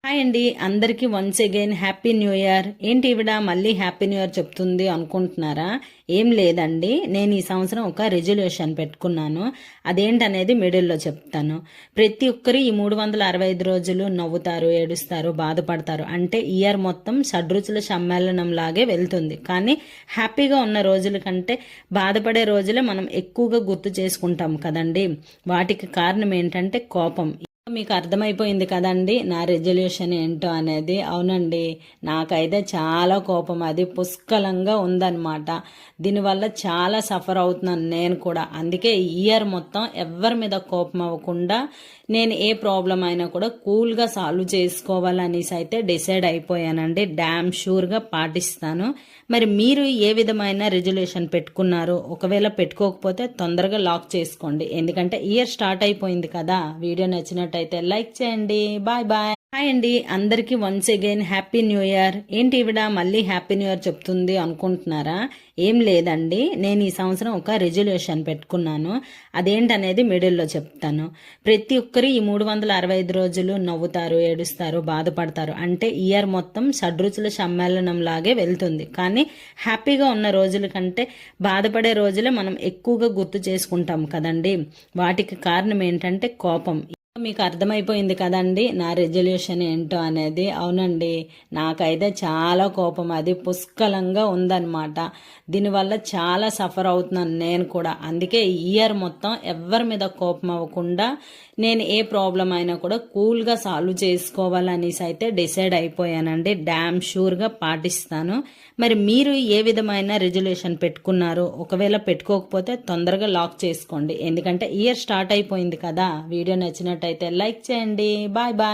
Hi అండి, అందరికీ once again happy new year. ఏంటి ఈవిడ మళ్ళీ హ్యాపీ న్యూ ఇయర్ చెప్తుంది అనుకుంటున్నారా? ఏం లేదండి, నేను ఈ సంవత్సరం ఒక రెజల్యూషన్ పెట్టుకున్నాను. అదేంటనేది మిడిల్లో చెప్తాను. ప్రతి ఒక్కరు ఈ 365 రోజులు నవ్వుతారు, ఏడుస్తారు, బాధపడతారు. అంటే ఇయర్ మొత్తం షడ్రుచుల సమ్మేళనం లాగే వెళ్తుంది. కానీ హ్యాపీగా ఉన్న రోజుల కంటే బాధపడే రోజులే మనం ఎక్కువగా గుర్తు చేసుకుంటాం కదండి. వాటికి కారణం ఏంటంటే కోపం. మీకు అర్థమైపోయింది కదండి నా రెజల్యూషన్ ఏంటో అనేది. అవునండి, నాకైతే చాలా కోపం, అది పుష్కలంగా ఉందన్నమాట. దీనివల్ల చాలా సఫర్ అవుతున్నాను నేను కూడా. అందుకే ఈ ఇయర్ మొత్తం ఎవరి మీద కోపం అవ్వకుండా నేను ఏ ప్రాబ్లం అయినా కూడా కూల్గా సాల్వ్ చేసుకోవాలనేసి అయితే డిసైడ్ అయిపోయానండి. డ్యామ్ షూర్గా పాటిస్తాను. మరి మీరు ఏ విధమైన రెజల్యూషన్ పెట్టుకున్నారు? ఒకవేళ పెట్టుకోకపోతే తొందరగా లాక్ చేసుకోండి, ఎందుకంటే ఇయర్ స్టార్ట్ అయిపోయింది కదా. వీడియో నచ్చినట్టయితే లైక్ చేయండి. Bye bye. హాయ్ అండి, అందరికీ once again happy new year. ఏంటి ఈవిడ మళ్ళీ హ్యాపీ న్యూ ఇయర్ చెప్తుంది అనుకుంటున్నారా? ఏం లేదండి, నేను ఈ సంవత్సరం ఒక రెజల్యూషన్ పెట్టుకున్నాను. అదేంటనేది మిడిల్లో చెప్తాను. ప్రతి ఒక్కరు ఈ 365 రోజులు నవ్వుతారు, ఏడుస్తారు, బాధపడతారు. అంటే ఇయర్ మొత్తం షడ్రుచుల సమ్మేళనం లాగే వెళ్తుంది. కానీ హ్యాపీగా ఉన్న రోజుల కంటే బాధపడే రోజులే మనం ఎక్కువగా గుర్తు చేసుకుంటాం కదండి. వాటికి కారణం ఏంటంటే కోపం. మీకు అర్థమైపోయింది కదండి నా రెజల్యూషన్ ఏంటో అనేది. అవునండి, నాకైతే చాలా కోపం, అది పుష్కలంగా ఉందన్నమాట. దీనివల్ల చాలా సఫర్ అవుతున్నాను నేను కూడా. అందుకే ఈ ఇయర్ మొత్తం ఎవరి మీద కోపం అవ్వకుండా నేను ఏ ప్రాబ్లం అయినా కూడా కూల్గా సాల్వ్ చేసుకోవాలనేసి అయితే డిసైడ్ అయిపోయానండి. డ్యామ్ షూర్గా పాటిస్తాను. మరి మీరు ఏ విధమైన రెజల్యూషన్ పెట్టుకున్నారు? ఒకవేళ పెట్టుకోకపోతే తొందరగా లాక్ చేసుకోండి, ఎందుకంటే ఇయర్ స్టార్ట్ అయిపోయింది కదా. వీడియో నచ్చినట్టయితే లైక్ చేయండి. Bye bye.